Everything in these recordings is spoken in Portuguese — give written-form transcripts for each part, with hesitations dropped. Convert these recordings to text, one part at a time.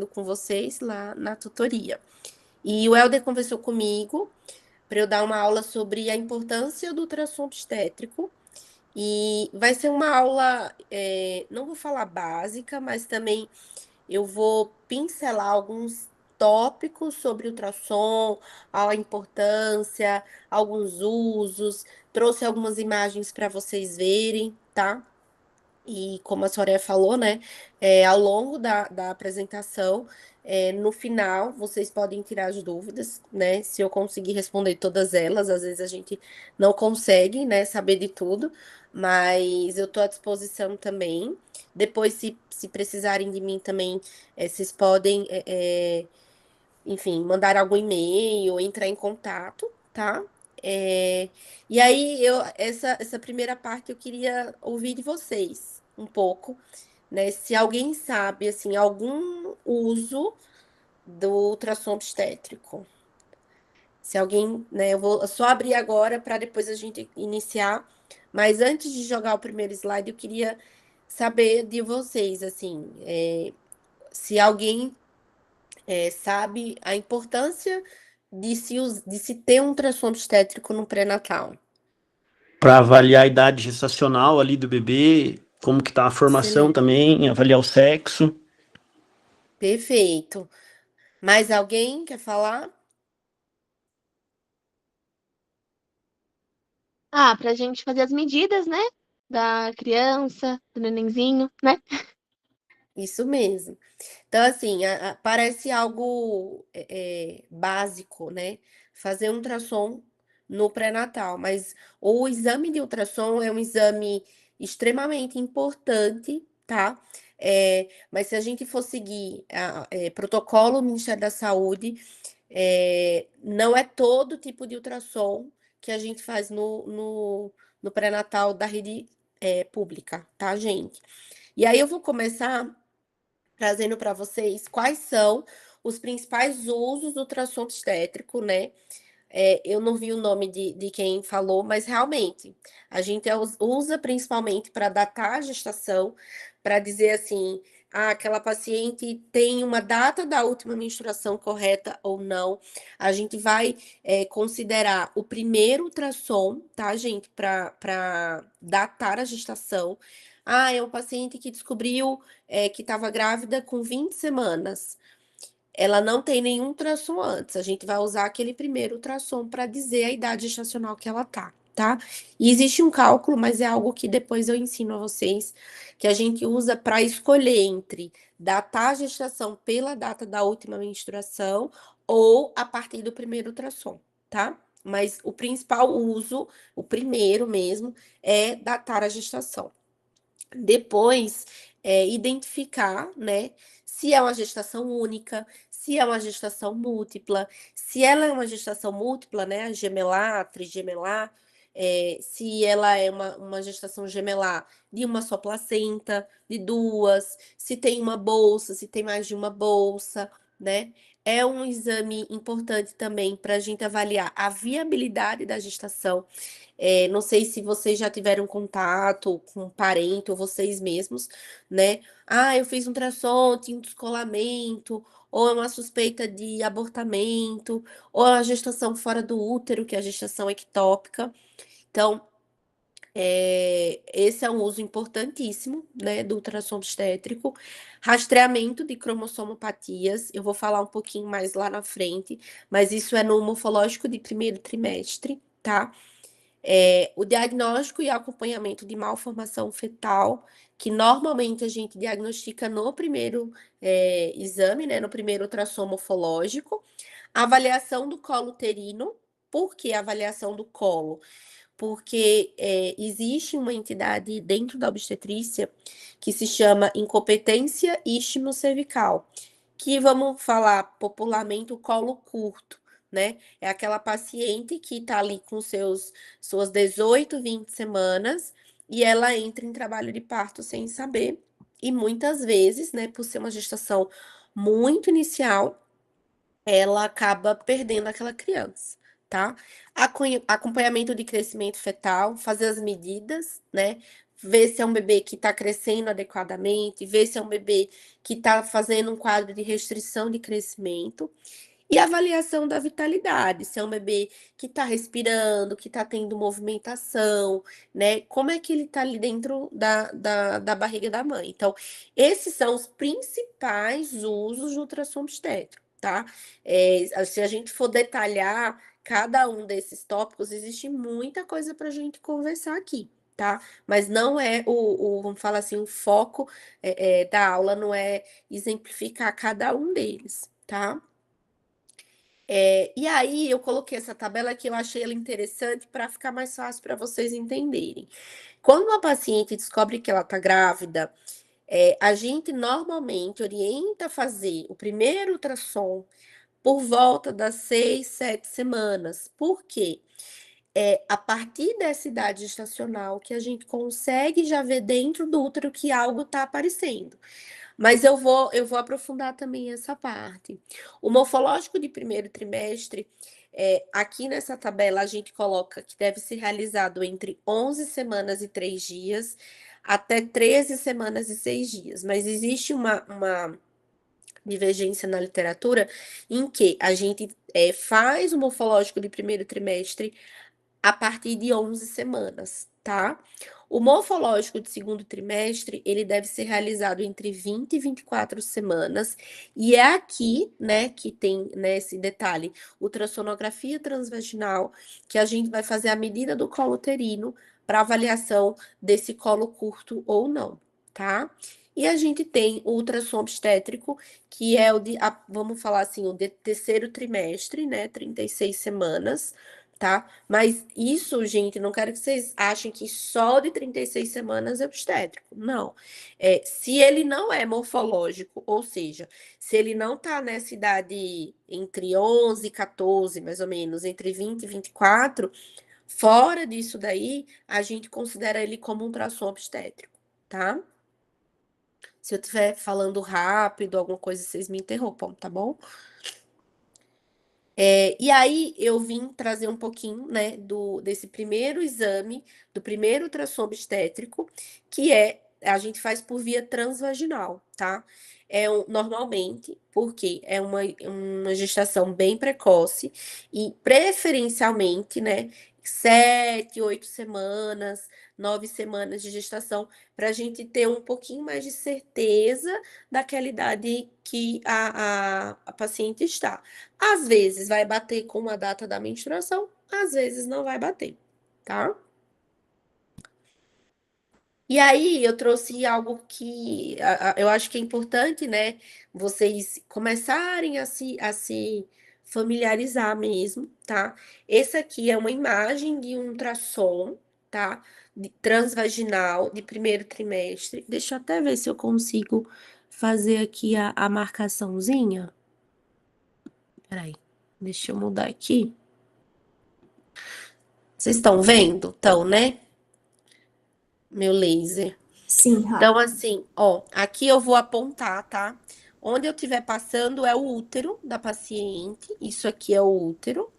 com vocês lá na tutoria. E o Helder conversou comigo para eu dar uma aula sobre a importância do ultrassom obstétrico. E vai ser uma aula, não vou falar básica, mas também eu vou pincelar alguns tópicos sobre ultrassom, a importância, alguns usos, trouxe algumas imagens para vocês verem, tá? E como a Soraya falou, né, ao longo da apresentação, no final, vocês podem tirar as dúvidas, né? Se eu conseguir responder todas elas, às vezes a gente não consegue, né, saber de tudo, mas eu estou à disposição também. Depois, se precisarem de mim também, vocês podem, enfim, mandar algum e-mail, entrar em contato, tá? É, e aí, essa primeira parte eu queria ouvir de vocês um pouco, né? Se alguém sabe, assim, algum uso do ultrassom obstétrico. Se alguém, né? Eu vou só abrir agora para depois a gente iniciar. Mas antes de jogar o primeiro slide, eu queria saber de vocês, assim, se alguém sabe a importância de se ter um ultrassom obstétrico no pré-natal. Para avaliar a idade gestacional ali do bebê, como que tá a formação Excelente. também, avaliar o sexo. Perfeito. Mais alguém quer falar? Ah, pra gente fazer as medidas, né? Da criança, do nenenzinho, né? Isso mesmo. Então, assim, parece algo básico, né? Fazer um ultrassom no pré-natal, mas o exame de ultrassom é um exame extremamente importante, tá? Mas se a gente for seguir protocolo do Ministério da Saúde, não é todo tipo de ultrassom que a gente faz no pré-natal da rede pública, tá, gente? E aí eu vou começar trazendo para vocês quais são os principais usos do ultrassom obstétrico, né? Eu não vi o nome de quem falou, mas realmente a gente usa principalmente para datar a gestação, para dizer assim, aquela paciente tem uma data da última menstruação correta ou não. A gente vai considerar o primeiro ultrassom, tá, gente, para datar a gestação. É um paciente que descobriu que estava grávida com 20 semanas. Ela não tem nenhum ultrassom antes. A gente vai usar aquele primeiro ultrassom para dizer a idade gestacional que ela tá? E existe um cálculo, mas é algo que depois eu ensino a vocês, que a gente usa para escolher entre datar a gestação pela data da última menstruação ou a partir do primeiro ultrassom, tá? Mas o principal uso, o primeiro mesmo, é datar a gestação. Depois, identificar, né, se é uma gestação única, se é uma gestação múltipla, se ela é uma gestação múltipla, né, gemelar, trigemelar, se ela é uma gestação gemelar de uma só placenta, de duas, se tem uma bolsa, se tem mais de uma bolsa, né? É um exame importante também para a gente avaliar a viabilidade da gestação. Não sei se vocês já tiveram contato com um parente ou vocês mesmos, né? Eu fiz um ultrassom, tinha um descolamento, ou é uma suspeita de abortamento, ou é uma gestação fora do útero, que é a gestação ectópica. Então, esse é um uso importantíssimo, né, do ultrassom obstétrico. Rastreamento de cromossomopatias, eu vou falar um pouquinho mais lá na frente, mas isso é no morfológico de primeiro trimestre, tá? O diagnóstico e acompanhamento de malformação fetal, que normalmente a gente diagnostica no primeiro exame, né, no primeiro ultrassom morfológico. Avaliação do colo uterino. Por que a avaliação do colo? Porque existe uma entidade dentro da obstetrícia que se chama incompetência istmo-cervical, que vamos falar popularmente o colo curto, né? É aquela paciente que está ali com suas 18, 20 semanas e ela entra em trabalho de parto sem saber. E muitas vezes, né, por ser uma gestação muito inicial, ela acaba perdendo aquela criança, tá? Acompanhamento de crescimento fetal, fazer as medidas, né, ver se é um bebê que está crescendo adequadamente, ver se é um bebê que está fazendo um quadro de restrição de crescimento. E avaliação da vitalidade, se é um bebê que está respirando, que está tendo movimentação, né? Como é que ele está ali dentro da barriga da mãe. Então, esses são os principais usos do ultrassom obstétrico, tá? Se a gente for detalhar cada um desses tópicos, existe muita coisa para a gente conversar aqui, tá? Mas não é vamos falar assim, o foco da aula não é exemplificar cada um deles, tá? E aí eu coloquei essa tabela que eu achei ela interessante para ficar mais fácil para vocês entenderem. Quando uma paciente descobre que ela está grávida, a gente normalmente orienta a fazer o primeiro ultrassom por volta das 6, 7 semanas. Por quê? A partir dessa idade gestacional que a gente consegue já ver dentro do útero que algo está aparecendo. Mas eu vou aprofundar também essa parte. O morfológico de primeiro trimestre, aqui nessa tabela a gente coloca que deve ser realizado entre 11 semanas e 3 dias, até 13 semanas e 6 dias. Mas existe uma divergência na literatura em que a gente faz o morfológico de primeiro trimestre a partir de 11 semanas, tá? O morfológico de segundo trimestre, ele deve ser realizado entre 20 e 24 semanas, e é aqui, né, que tem, né, esse detalhe, ultrassonografia transvaginal, que a gente vai fazer a medida do colo uterino para avaliação desse colo curto ou não, tá? E a gente tem o ultrassom obstétrico, que é vamos falar assim, o de terceiro trimestre, né, 36 semanas, tá? Mas isso, gente, não quero que vocês achem que só de 36 semanas é obstétrico. Não. Se ele não é morfológico, ou seja, se ele não tá nessa idade entre 11 e 14, mais ou menos, entre 20 e 24, fora disso daí, a gente considera ele como um ultrassom obstétrico, tá? Se eu estiver falando rápido, alguma coisa, vocês me interrompam, tá bom? E aí eu vim trazer um pouquinho, né, desse primeiro exame, do primeiro ultrassom obstétrico, que a gente faz por via transvaginal, tá? Normalmente, porque é uma gestação bem precoce e preferencialmente, né, 7, 8 semanas, 9 semanas de gestação, para a gente ter um pouquinho mais de certeza daquela idade que a paciente está. Às vezes vai bater com a data da menstruação, às vezes não vai bater, tá? E aí eu trouxe algo que eu acho que é importante, né? Vocês começarem a se familiarizar mesmo, tá? Esse aqui é uma imagem de um ultrassom, tá? Transvaginal de primeiro trimestre. Deixa eu até ver se eu consigo fazer aqui a marcaçãozinha. Peraí, deixa eu mudar aqui. Vocês estão vendo? Estão, né? Meu laser. Sim, Rafa. Então, assim, ó, aqui eu vou apontar, tá? Onde eu estiver passando é o útero da paciente. Isso aqui é o útero,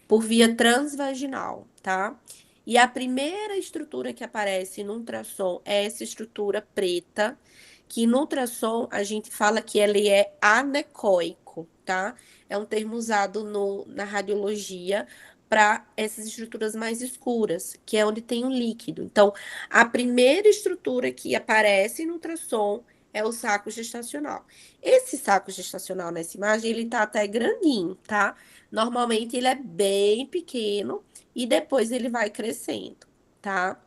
por via transvaginal, tá? E a primeira estrutura que aparece no ultrassom é essa estrutura preta, que no ultrassom a gente fala que ele é anecoico, tá? É um termo usado na radiologia para essas estruturas mais escuras, que é onde tem o líquido. Então, a primeira estrutura que aparece no ultrassom é o saco gestacional. Esse saco gestacional nessa imagem, ele tá até grandinho, tá? Normalmente ele é bem pequeno e depois ele vai crescendo, tá?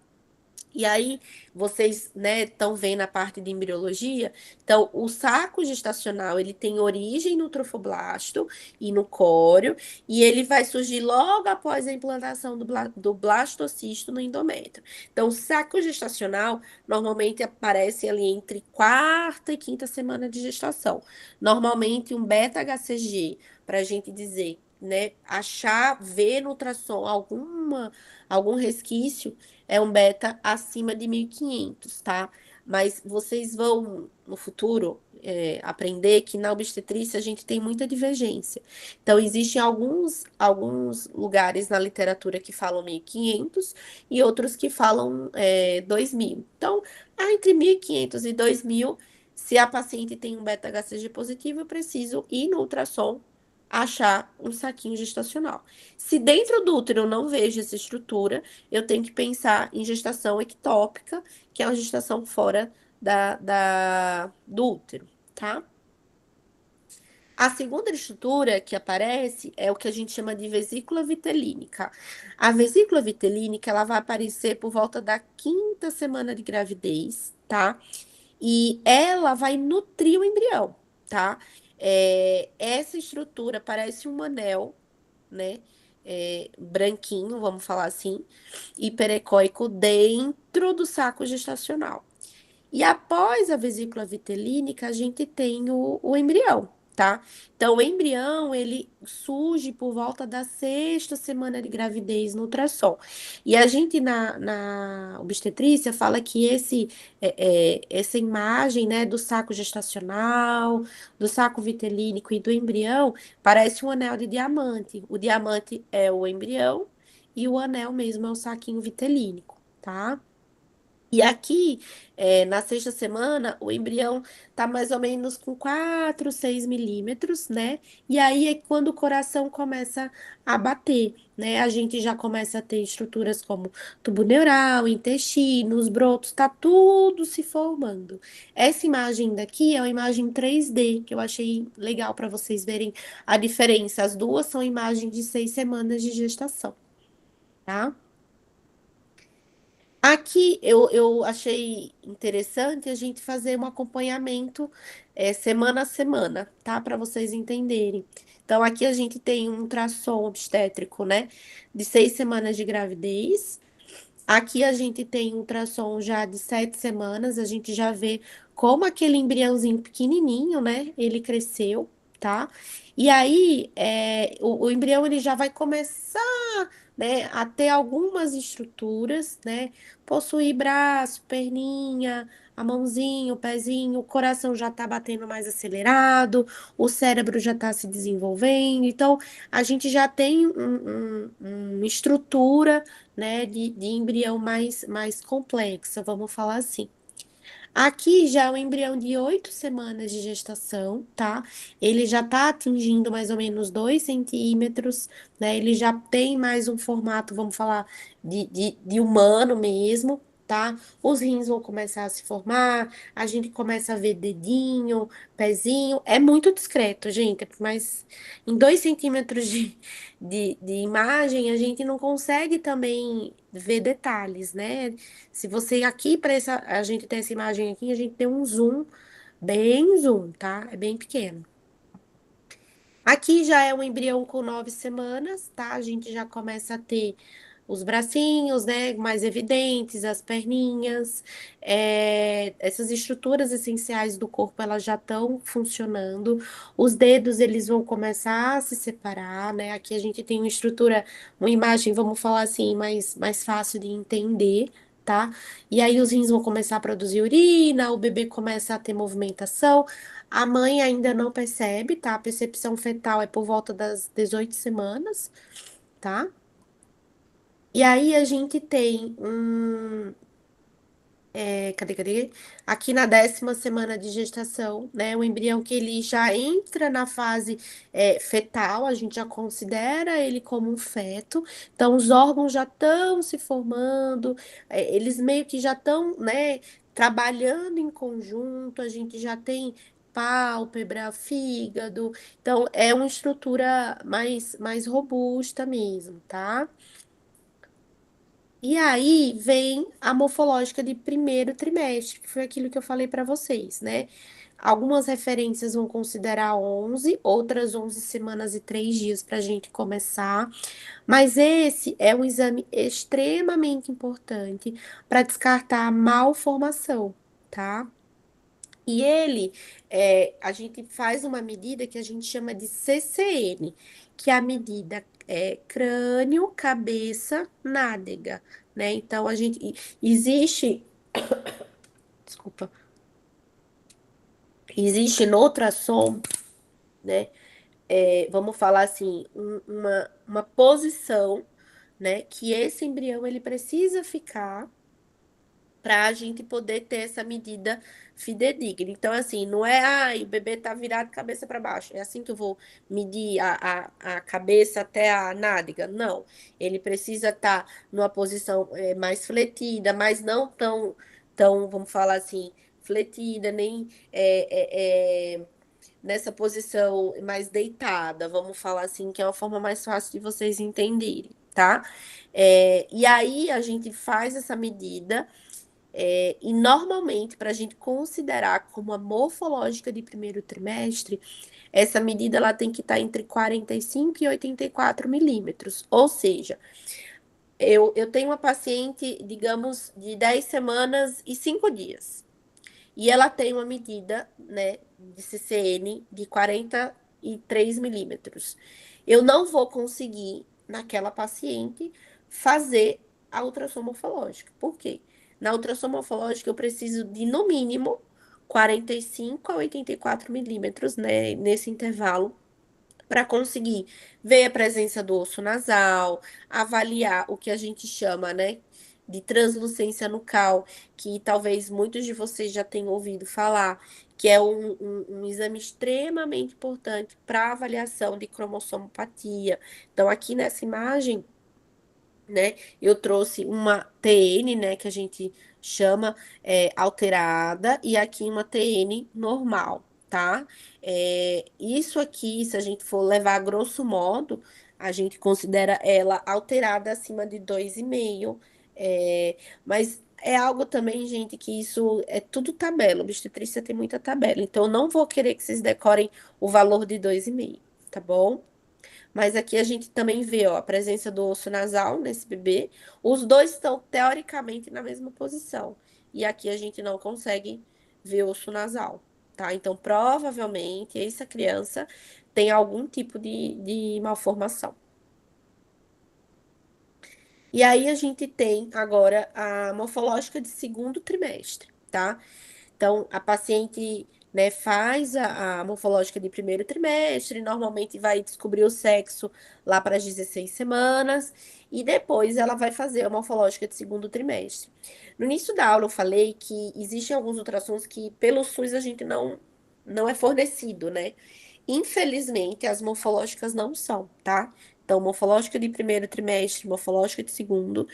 E aí, vocês, né, estão vendo a parte de embriologia. Então, o saco gestacional, ele tem origem no trofoblasto e no córeo, e ele vai surgir logo após a implantação do blastocisto no endométrio. Então, o saco gestacional normalmente aparece ali entre quarta e quinta semana de gestação. Normalmente, um beta-HCG, para a gente dizer, né, ver no ultrassom algum resquício, é um beta acima de 1.500, tá? mas vocês vão, no futuro, aprender que na obstetrícia a gente tem muita divergência. Então, existem alguns lugares na literatura que falam 1.500 e outros que falam 2.000. Então, entre 1.500 e 2.000, se a paciente tem um beta-HCG positivo, eu preciso ir no ultrassom achar um saquinho gestacional. Se dentro do útero eu não vejo essa estrutura, eu tenho que pensar em gestação ectópica, que é uma gestação fora do útero, tá? A segunda estrutura que aparece é o que a gente chama de vesícula vitelínica. A vesícula vitelínica, ela vai aparecer por volta da 5ª semana de gravidez, tá? E ela vai nutrir o embrião, tá? Essa estrutura parece um anel, né? Branquinho, vamos falar assim, hiperecóico dentro do saco gestacional. E após a vesícula vitelínica, a gente tem o embrião, tá? Então, o embrião, ele surge por volta da 6ª semana de gravidez no ultrassom. E a gente, na obstetrícia, fala que essa imagem, né, do saco gestacional, do saco vitelínico e do embrião, parece um anel de diamante. O diamante é o embrião e o anel mesmo é o saquinho vitelínico, tá? E aqui, na 6ª semana, o embrião tá mais ou menos com 4, 6 milímetros, né? E aí é quando o coração começa a bater, né? A gente já começa a ter estruturas como tubo neural, intestinos, brotos, tá tudo se formando. Essa imagem daqui é uma imagem 3D, que eu achei legal para vocês verem a diferença. As duas são imagens de 6 semanas de gestação, tá? Aqui eu achei interessante a gente fazer um acompanhamento semana a semana, tá? Para vocês entenderem. Então, aqui a gente tem um ultrassom obstétrico, né? De 6 semanas de gravidez. Aqui a gente tem um ultrassom já de 7 semanas. A gente já vê como aquele embriãozinho pequenininho, né? Ele cresceu, tá? E aí, o embrião ele já vai começar, né, a ter algumas estruturas, né? Possuir braço, perninha, a mãozinha, o pezinho, o coração já tá batendo mais acelerado, o cérebro já tá se desenvolvendo. Então, a gente já tem uma estrutura, né, de embrião mais complexa, vamos falar assim. Aqui já é um embrião de 8 semanas de gestação, tá? Ele já tá atingindo mais ou menos 2 centímetros, né? Ele já tem mais um formato, vamos falar, de humano mesmo, tá? Os rins vão começar a se formar, a gente começa a ver dedinho, pezinho. É muito discreto, gente, mas em 2 centímetros de imagem, a gente não consegue também ver detalhes, né? Se você aqui para a gente ter essa imagem aqui, a gente tem um zoom, bem zoom, tá? É bem pequeno. Aqui já é um embrião com 9 semanas, tá? A gente já começa a ter os bracinhos, né, mais evidentes, as perninhas, essas estruturas essenciais do corpo, elas já estão funcionando. Os dedos, eles vão começar a se separar, né? Aqui a gente tem uma estrutura, uma imagem, vamos falar assim, mais fácil de entender, tá? E aí os rins vão começar a produzir urina, o bebê começa a ter movimentação. A mãe ainda não percebe, tá? A percepção fetal é por volta das 18 semanas, tá? E aí a gente tem cadê? Aqui na 10ª semana de gestação, né? O embrião que ele já entra na fase fetal, a gente já considera ele como um feto. Então, os órgãos já estão se formando, eles meio que já estão, né, trabalhando em conjunto, a gente já tem pálpebra, fígado. Então, é uma estrutura mais robusta mesmo, tá? E aí vem a morfológica de primeiro trimestre, que foi aquilo que eu falei para vocês, né? Algumas referências vão considerar 11, outras 11 semanas e 3 dias para a gente começar. Mas esse é um exame extremamente importante para descartar a malformação, tá? E ele, a gente faz uma medida que a gente chama de CCN, que é a medida crânio, cabeça, nádega, né? Então, existe, desculpa, existe no ultrassom, né? Vamos falar assim, uma posição, né? Que esse embrião ele precisa ficar para a gente poder ter essa medida fidedigna. Então, assim, não é, o bebê tá virado cabeça para baixo. É assim que eu vou medir a cabeça até a nádega. Não. Ele precisa estar numa posição mais fletida, mas não tão, vamos falar assim, fletida, nem nessa posição mais deitada, vamos falar assim, que é uma forma mais fácil de vocês entenderem, tá? E aí a gente faz essa medida. E normalmente, para a gente considerar como a morfológica de primeiro trimestre, essa medida ela tem que estar entre 45 e 84 milímetros. Ou seja, eu tenho uma paciente, digamos, de 10 semanas e 5 dias. E ela tem uma medida, né, de CCN de 43 milímetros. Eu não vou conseguir, naquela paciente, fazer a ultrassom morfológica. Por quê? Na ultrassom morfológica, eu preciso de, no mínimo, 45 a 84 milímetros, né, nesse intervalo, para conseguir ver a presença do osso nasal, avaliar o que a gente chama, né, de translucência nucal, que talvez muitos de vocês já tenham ouvido falar, que é um exame extremamente importante para avaliação de cromossomopatia. Então, aqui nessa imagem, né? Eu trouxe uma TN, né, que a gente chama alterada, e aqui uma TN normal, tá? Isso aqui, se a gente for levar a grosso modo, a gente considera ela alterada acima de 2,5, mas é algo também, gente, que isso é tudo tabela, obstetrícia tem muita tabela, então eu não vou querer que vocês decorem o valor de 2,5, tá bom? Mas aqui a gente também vê, ó, a presença do osso nasal nesse bebê. Os dois estão teoricamente na mesma posição. E aqui a gente não consegue ver osso nasal, tá? Então, provavelmente, essa criança tem algum tipo de malformação. E aí a gente tem agora a morfológica de segundo trimestre, tá? Então, a paciente, né, faz a morfológica de primeiro trimestre, normalmente vai descobrir o sexo lá para as 16 semanas, e depois ela vai fazer a morfológica de segundo trimestre. No início da aula eu falei que existem alguns ultrassons que pelo SUS a gente não é fornecido, né? Infelizmente, as morfológicas não são, tá? Então, morfológica de primeiro trimestre, morfológica de segundo,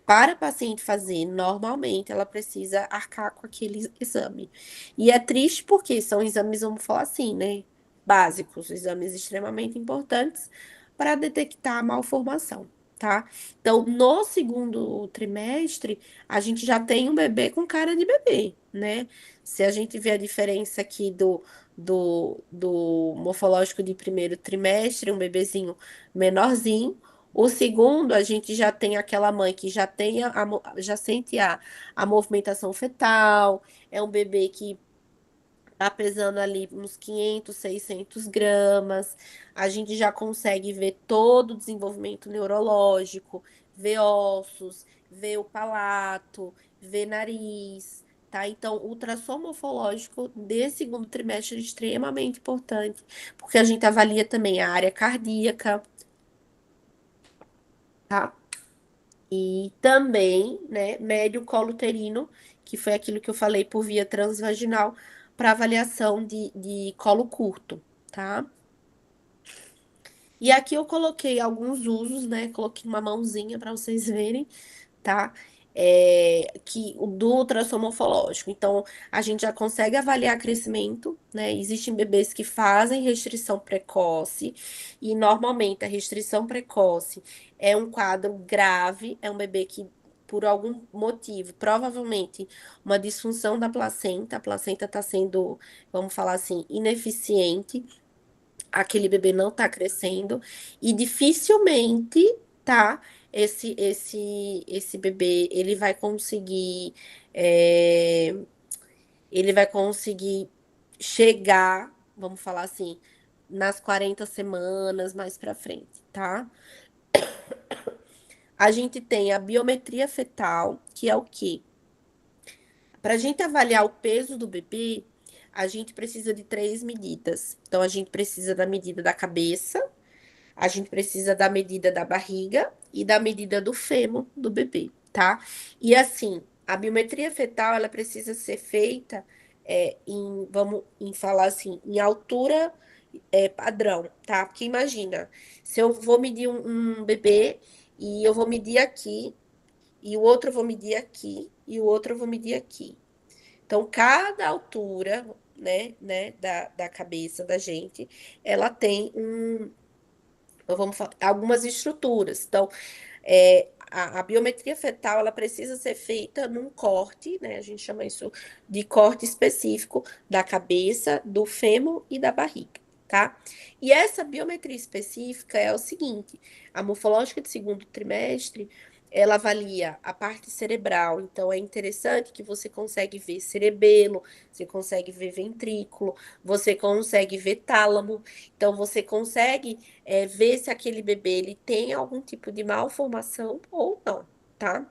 para a paciente fazer, normalmente ela precisa arcar com aquele exame. E é triste porque são exames, vamos falar assim, né? Básicos, exames extremamente importantes para detectar a malformação, tá? Então, no segundo trimestre, a gente já tem um bebê com cara de bebê, né? Se a gente vê a diferença aqui do morfológico de primeiro trimestre, um bebezinho menorzinho. O segundo, a gente já tem aquela mãe que já tem já sente a movimentação fetal, é um bebê que tá pesando ali uns 500, 600 gramas. A gente já consegue ver todo o desenvolvimento neurológico, ver ossos, ver o palato, ver nariz, tá? Então, o ultrassom morfológico desse segundo trimestre é extremamente importante, porque a gente avalia também a área cardíaca, tá? E também, né, médio colo uterino, que foi aquilo que eu falei por via transvaginal, para avaliação de colo curto, tá? E aqui eu coloquei alguns usos, né? Coloquei uma mãozinha para vocês verem, tá? Que o do ultrassom morfológico. Então, a gente já consegue avaliar crescimento, né? Existem bebês que fazem restrição precoce, e normalmente a restrição precoce é um quadro grave, é um bebê que, por algum motivo, provavelmente uma disfunção da placenta, a placenta está sendo, vamos falar assim, ineficiente, aquele bebê não tá crescendo e dificilmente, tá? Esse bebê, é, ele vai conseguir chegar, vamos falar assim, nas 40 semanas mais pra frente, tá? A gente tem a biometria fetal, que é o quê? Para a gente avaliar o peso do bebê, a gente precisa de 3 medidas. Então, a gente precisa da medida da cabeça, a gente precisa da medida da barriga e da medida do fêmur do bebê, tá? E assim, a biometria fetal, ela precisa ser feita vamos falar assim, em altura padrão, tá? Porque imagina, se eu vou medir um bebê e eu vou medir aqui, e o outro eu vou medir aqui, e o outro eu vou medir aqui. Então, cada altura, né, da cabeça da gente, ela tem vamos falar, algumas estruturas. Então, a biometria fetal, ela precisa ser feita num corte, né? A gente chama isso de corte específico da cabeça, do fêmur e da barriga, tá? E essa biometria específica é o seguinte: a morfológica de segundo trimestre, ela avalia a parte cerebral, então é interessante que você consegue ver cerebelo, você consegue ver ventrículo, você consegue ver tálamo, então você consegue ver se aquele bebê ele tem algum tipo de malformação ou não, tá?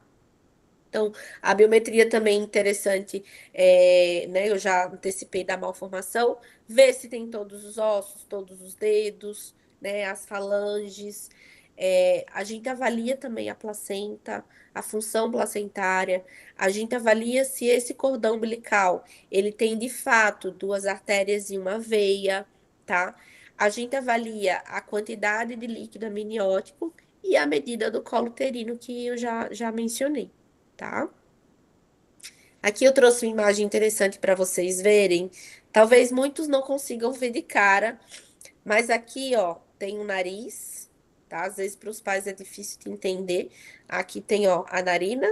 Então, a biometria também é interessante, né? Eu já antecipei da malformação, ver se tem todos os ossos, todos os dedos, né? As falanges. A gente avalia também a placenta, a função placentária. A gente avalia se esse cordão umbilical ele tem de fato 2 artérias e uma veia, tá? A gente avalia a quantidade de líquido amniótico e a medida do colo uterino que eu já mencionei, tá? Aqui eu trouxe uma imagem interessante para vocês verem. Talvez muitos não consigam ver de cara, mas aqui, ó, tem o nariz, tá? Às vezes para os pais é difícil de entender. Aqui tem, ó, a narina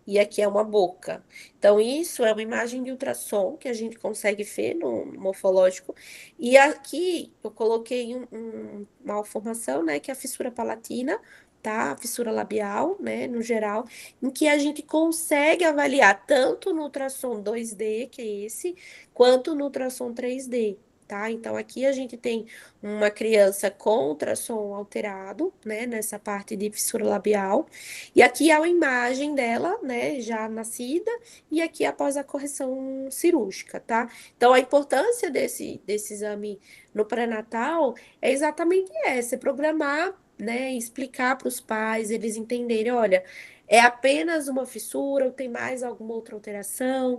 e aqui é uma boca. Então, isso é uma imagem de ultrassom que a gente consegue ver no morfológico. E aqui eu coloquei uma malformação, né, que é a fissura palatina, tá? A fissura labial, né, no geral, em que a gente consegue avaliar tanto no ultrassom 2D, que é esse, quanto no ultrassom 3D. Tá? Então, aqui a gente tem uma criança com ultrassom alterado, né, nessa parte de fissura labial, e aqui é uma imagem dela, né, já nascida, e aqui após a correção cirúrgica, tá? Então, a importância desse exame no pré-natal é exatamente essa, é programar, né, explicar para os pais, eles entenderem, olha, é apenas uma fissura ou tem mais alguma outra alteração?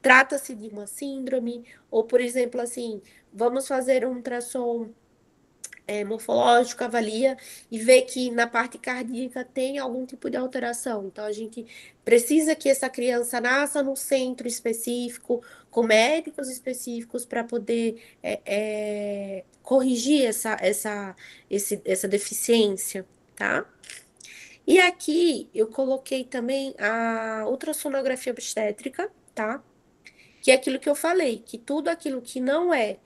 Trata-se de uma síndrome, ou, por exemplo, assim, vamos fazer um ultrassom morfológico, avalia e vê que na parte cardíaca tem algum tipo de alteração. Então, a gente precisa que essa criança nasça num centro específico, com médicos específicos, para poder corrigir essa deficiência, tá? E aqui eu coloquei também a ultrassonografia obstétrica, tá? Que é aquilo que eu falei, que tudo aquilo que não é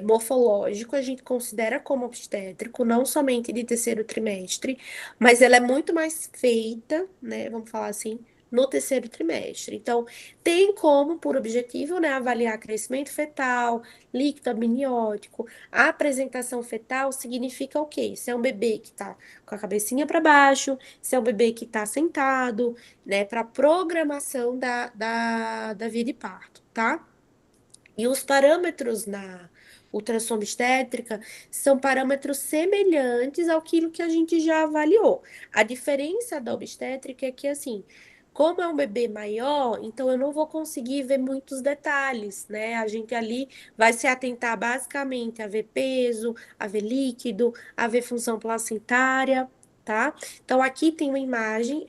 morfológico, a gente considera como obstétrico, não somente de terceiro trimestre, mas ela é muito mais feita, né, vamos falar assim, no terceiro trimestre. Então, tem como, por objetivo, né, avaliar crescimento fetal, líquido amniótico. A apresentação fetal significa o quê? Se é um bebê que está com a cabecinha para baixo, se é um bebê que está sentado, né, para programação da via de parto, tá? E os parâmetros na ultrassom obstétrica são parâmetros semelhantes àquilo que a gente já avaliou. A diferença da obstétrica é que, assim, como é um bebê maior, então eu não vou conseguir ver muitos detalhes, né? A gente ali vai se atentar basicamente a ver peso, a ver líquido, a ver função placentária, tá? Então aqui tem uma imagem,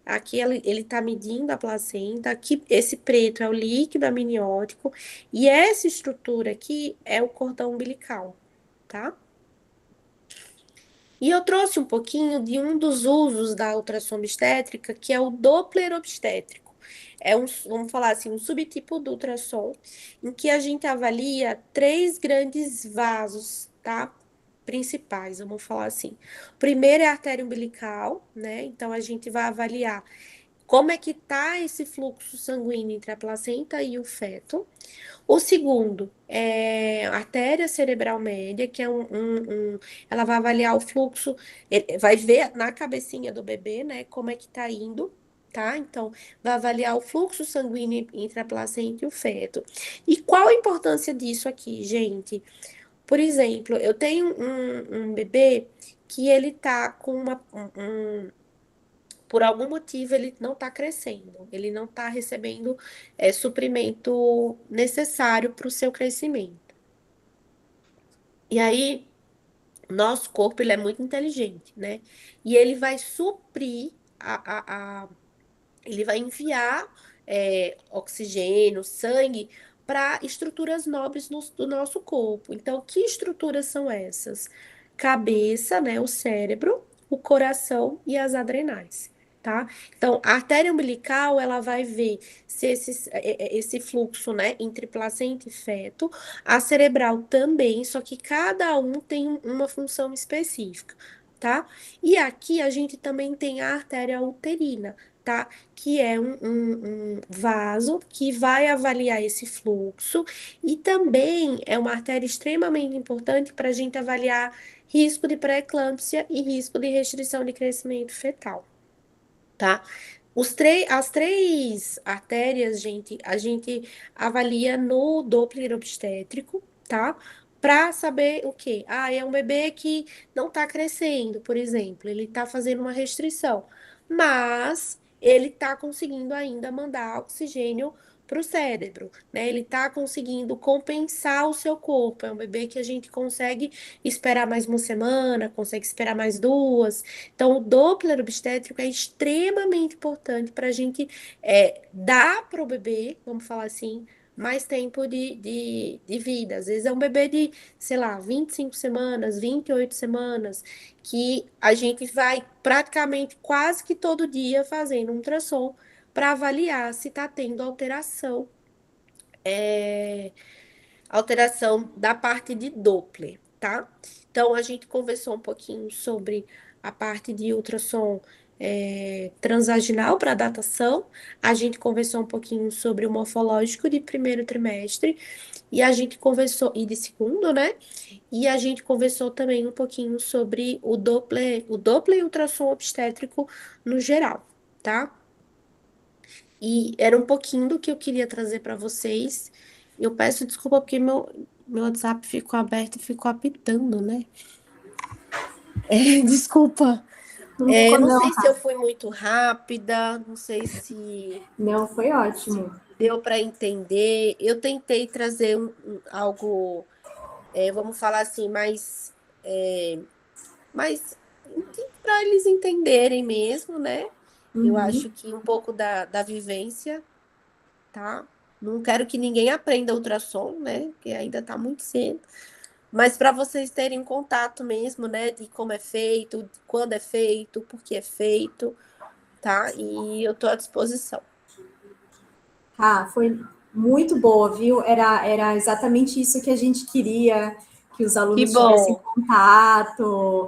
aqui ele tá medindo a placenta, aqui esse preto é o líquido amniótico e essa estrutura aqui é o cordão umbilical, tá? E eu trouxe um pouquinho de um dos usos da ultrassom obstétrica, que é o Doppler obstétrico. Vamos falar assim, um subtipo do ultrassom, em que a gente avalia 3 grandes vasos, tá? Principais, vamos falar assim. O primeiro é a artéria umbilical, né? Então a gente vai avaliar como é que tá esse fluxo sanguíneo entre a placenta e o feto. O segundo é a artéria cerebral média, que é ela vai avaliar o fluxo, vai ver na cabecinha do bebê, né, como é que tá indo. tá? Então, vai avaliar o fluxo sanguíneo entre a placenta e o feto. E qual a importância disso aqui, gente? Por exemplo, eu tenho um bebê que ele tá com por algum motivo ele não tá crescendo, ele não tá recebendo suprimento necessário para o seu crescimento. E aí, nosso corpo ele é muito inteligente, né? E ele vai suprir ele vai enviar oxigênio, sangue para estruturas nobres do nosso corpo. Então, que estruturas são essas? Cabeça, né, o cérebro, o coração e as adrenais, tá? Então, a artéria umbilical, ela vai ver se esse fluxo, né, entre placenta e feto, a cerebral também, só que cada um tem uma função específica, tá? E aqui a gente também tem a artéria uterina, tá? Que é um vaso que vai avaliar esse fluxo e também é uma artéria extremamente importante para a gente avaliar risco de pré-eclâmpsia e risco de restrição de crescimento fetal, tá? As três artérias, gente, a gente avalia no Doppler obstétrico, tá? Para saber o quê? Ah, é um bebê que não está crescendo, por exemplo, ele está fazendo uma restrição, mas ele está conseguindo ainda mandar oxigênio para o cérebro, né? Ele está conseguindo compensar o seu corpo. É um bebê que a gente consegue esperar mais uma semana, consegue esperar mais duas. Então, o Doppler obstétrico é extremamente importante para a gente dar para o bebê, vamos falar assim, mais tempo de vida. Às vezes é um bebê de, sei lá, 25 semanas, 28 semanas, que a gente vai praticamente quase que todo dia fazendo um ultrassom para avaliar se está tendo alteração da parte de Doppler, tá? Então, a gente conversou um pouquinho sobre a parte de ultrassom transvaginal para datação, a gente conversou um pouquinho sobre o morfológico de primeiro trimestre, e a gente conversou, e de segundo, né? E a gente conversou também um pouquinho sobre o Doppler e ultrassom obstétrico no geral, tá? E era um pouquinho do que eu queria trazer para vocês. Eu peço desculpa porque meu WhatsApp ficou aberto e ficou apitando, né? Desculpa. Não ficou Não não, sei se eu fui muito rápida, não sei se não, foi ótimo. deu para entender. Eu tentei trazer algo, vamos falar assim, mais para eles entenderem mesmo, né? Eu acho que um pouco da vivência, tá? Não quero que ninguém aprenda ultrassom, né? Porque ainda tá muito cedo. Mas para vocês terem contato mesmo, né? De como é feito, de quando é feito, por que é feito, tá? E eu tô à disposição. Ah, foi muito boa, viu? Era exatamente isso que a gente queria, que os alunos Que bom. tivessem contato.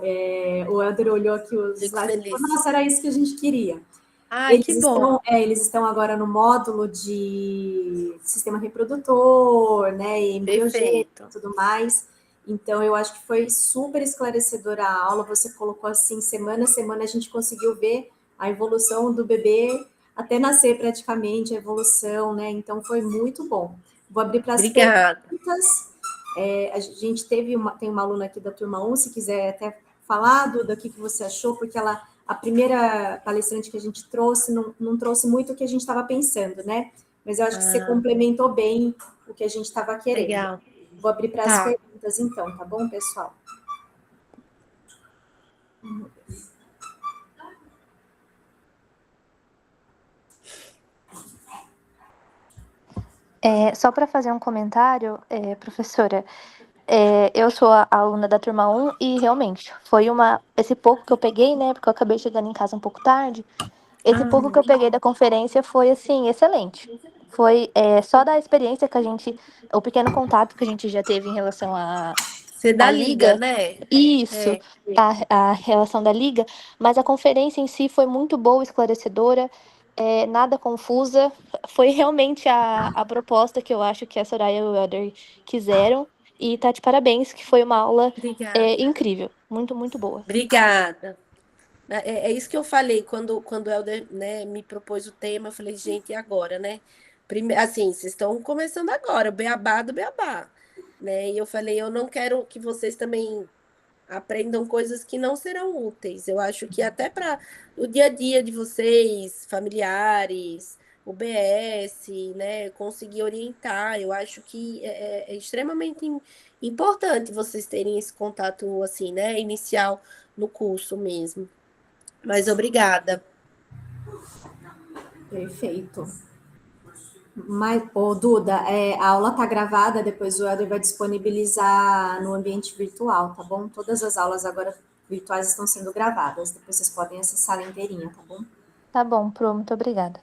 O Helder olhou aqui os Fico slides e falou, feliz. nossa, era isso que a gente queria. Ai, que bom. Eles estão agora no módulo de sistema reprodutor, né, e embriogênese e tudo mais. Então, eu acho que foi super esclarecedora a aula. Você colocou assim, semana a semana a gente conseguiu ver a evolução do bebê até nascer praticamente, a evolução, né? Então, foi muito bom. Vou abrir para as Obrigada. perguntas. A gente tem uma aluna aqui da turma 1, se quiser até falar do que você achou, porque a primeira palestrante que a gente trouxe não trouxe muito o que a gente estava pensando, né? Mas eu acho que você complementou bem o que a gente estava querendo. Legal. Vou abrir para as perguntas, então, tá bom, pessoal? Só para fazer um comentário, professora, eu sou a aluna da turma 1 e realmente foi esse pouco que eu peguei, né? Porque eu acabei chegando em casa um pouco tarde. Esse pouco que eu peguei da conferência foi assim, excelente. Foi só da experiência que o pequeno contato que a gente já teve em relação à Você da liga, né? Isso, a relação da liga, mas a conferência em si foi muito boa, esclarecedora, nada confusa. Foi realmente a proposta que eu acho que a Soraya e o Elder quiseram. E tá de parabéns, que foi uma aula incrível. Muito, muito boa. Obrigada. É isso que eu falei quando o Helder, né, me propôs o tema. Eu falei, gente, e agora, né? Assim, vocês estão começando agora, o beabá do beabá, né? E eu falei, eu não quero que vocês também aprendam coisas que não serão úteis. Eu acho que até para o dia a dia de vocês, familiares, o BS, né, conseguir orientar. Eu acho que é extremamente importante vocês terem esse contato assim, né, inicial no curso mesmo. Mas obrigada. Perfeito. Mas, Duda, a aula está gravada, depois o Helder vai disponibilizar no ambiente virtual, tá bom? Todas as aulas agora virtuais estão sendo gravadas, depois vocês podem acessar ela inteirinha, tá bom? Tá bom, Pro, muito obrigada.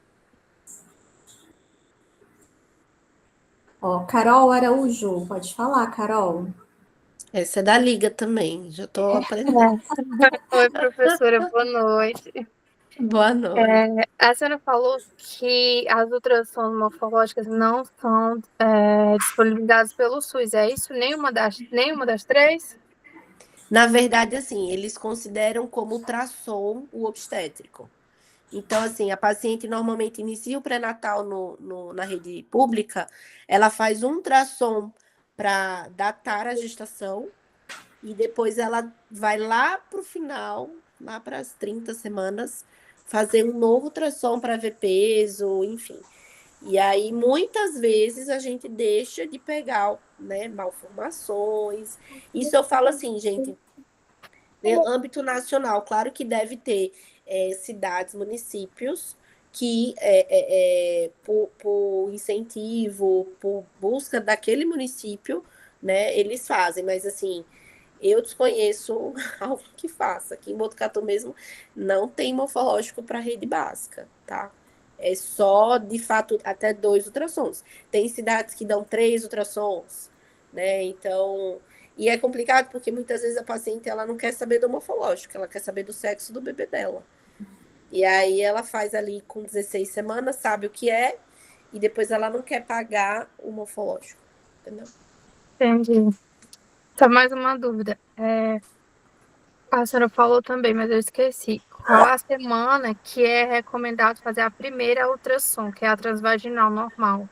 Ó, Carol Araújo, pode falar, Carol. Essa é da Liga também, já estou aprendendo. Oi, professora, boa noite. Boa noite. A senhora falou que as ultrassons morfológicas não são disponibilizadas pelo SUS, é isso? Nenhuma das três? Na verdade, assim, eles consideram como ultrassom o obstétrico. Então, assim, a paciente normalmente inicia o pré-natal na rede pública, ela faz um ultrassom para datar a gestação e depois ela vai lá para o final, lá para as 30 semanas, fazer um novo ultrassom para ver peso, enfim. E aí, muitas vezes, a gente deixa de pegar, né, malformações. Isso eu falo assim, gente, no âmbito nacional, claro que deve ter cidades, municípios que, por incentivo, por busca daquele município, né, eles fazem, mas assim, eu desconheço algo que faça. Aqui em Botucatu mesmo não tem morfológico para rede básica, tá? É só, de fato, até 2 ultrassons. Tem cidades que dão 3 ultrassons, né? Então, e é complicado porque muitas vezes a paciente ela não quer saber do morfológico, ela quer saber do sexo do bebê dela. E aí ela faz ali com 16 semanas, sabe o que é, e depois ela não quer pagar o morfológico, entendeu? Entendi. Só mais uma dúvida. A senhora falou também, mas eu esqueci. Qual a semana que é recomendado fazer a primeira ultrassom, que é a transvaginal normal?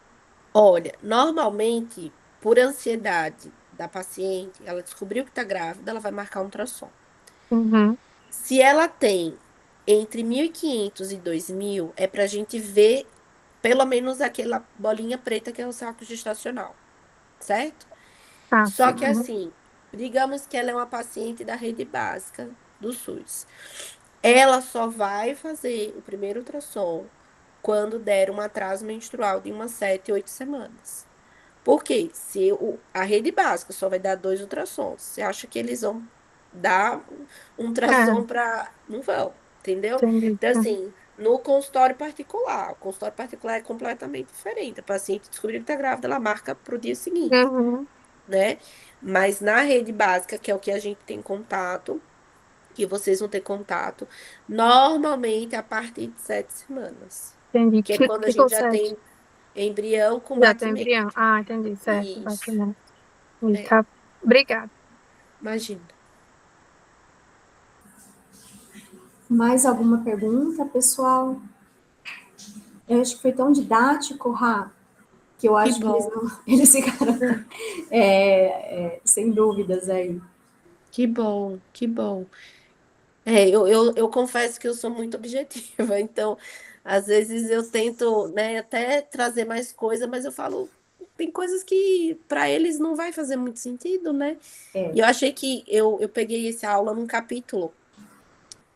Olha, normalmente, por ansiedade da paciente, ela descobriu que está grávida, ela vai marcar um ultrassom. Uhum. Se ela tem entre 1.500 e 2.000, é para a gente ver pelo menos aquela bolinha preta que é o saco gestacional, certo? Só que assim, digamos que ela é uma paciente da rede básica do SUS. Ela só vai fazer o primeiro ultrassom quando der um atraso menstrual de umas 7, 8 semanas. Por quê? Se a rede básica só vai dar 2 ultrassons, você acha que eles vão dar um ultrassom para... Não vão, entendeu? Entendi. Então, assim, no consultório particular, o consultório particular é completamente diferente. A paciente descobriu que está grávida, ela marca para o dia seguinte, Uhum. né? Mas na rede básica, que é o que a gente tem contato, que vocês vão ter contato, normalmente a partir de 7 semanas. Entendi. Que é quando a Ficou gente já tem embrião com Já tem batimento. embrião. Ah, entendi, certo. Isso. Batimento. É. Tá. Obrigada. Imagina. Mais alguma pergunta, pessoal? Eu acho que foi tão didático, Rá, que eu acho que eles ficaram sem dúvidas aí. Que bom, que bom. Eu confesso que eu sou muito objetiva, então, às vezes eu tento, né, até trazer mais coisa, mas eu falo, tem coisas que para eles não vai fazer muito sentido, né? E eu achei que eu peguei essa aula num capítulo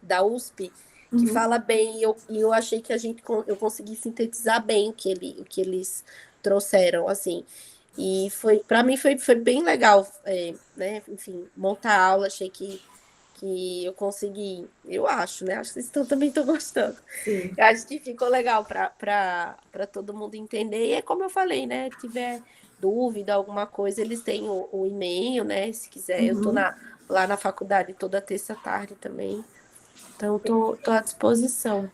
da USP que fala bem, e eu achei que eu consegui sintetizar bem o que eles trouxeram, assim. E para mim foi bem legal, né? Enfim, montar a aula, achei que eu consegui, eu acho, né? Acho que vocês também estão gostando. Sim. Eu acho que ficou legal para todo mundo entender. E é como eu falei, né? Se tiver dúvida, alguma coisa, eles têm o e-mail, né? Se quiser, eu tô lá na faculdade toda terça tarde também. Então, tô à disposição.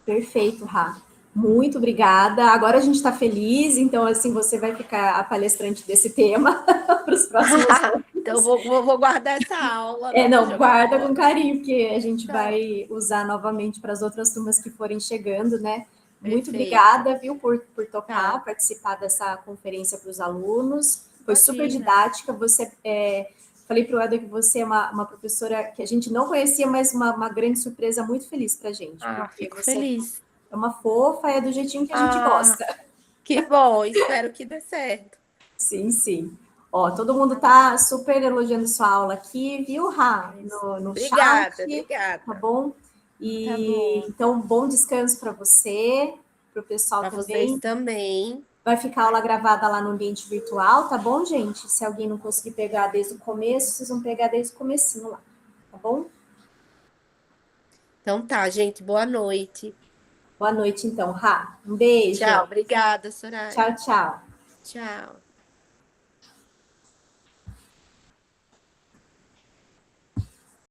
Perfeito, Rá. Muito obrigada. Agora a gente está feliz, então, assim, você vai ficar a palestrante desse tema para os próximos anos. Então, vou guardar essa aula, né, Não, pra jogar guarda com fora. carinho, porque a gente Tá. vai usar novamente para as outras turmas que forem chegando, né? Muito Perfeito. obrigada, viu, por topar, Tá. participar dessa conferência para os alunos. Foi super Imagina. didática. Você, falei para o Eder que você é uma professora que a gente não conhecia, mas uma grande surpresa, muito feliz para a gente. Porque Fico você feliz. é uma fofa, é do jeitinho que a gente gosta. Que bom, espero que dê certo. Sim, sim. Ó, todo mundo tá super elogiando sua aula aqui, viu, Rá? No Obrigada, chat, obrigada. tá bom? Tá bom. Então, bom descanso para você, para o pessoal Para também. vocês também. Vai ficar a aula gravada lá no ambiente virtual, tá bom, gente? Se alguém não conseguir pegar desde o começo, vocês vão pegar desde o comecinho lá, tá bom? Então tá, gente, boa noite. Boa noite, então, Rá. Um beijo. Tchau, obrigada, Soraya. Tchau, tchau. Tchau.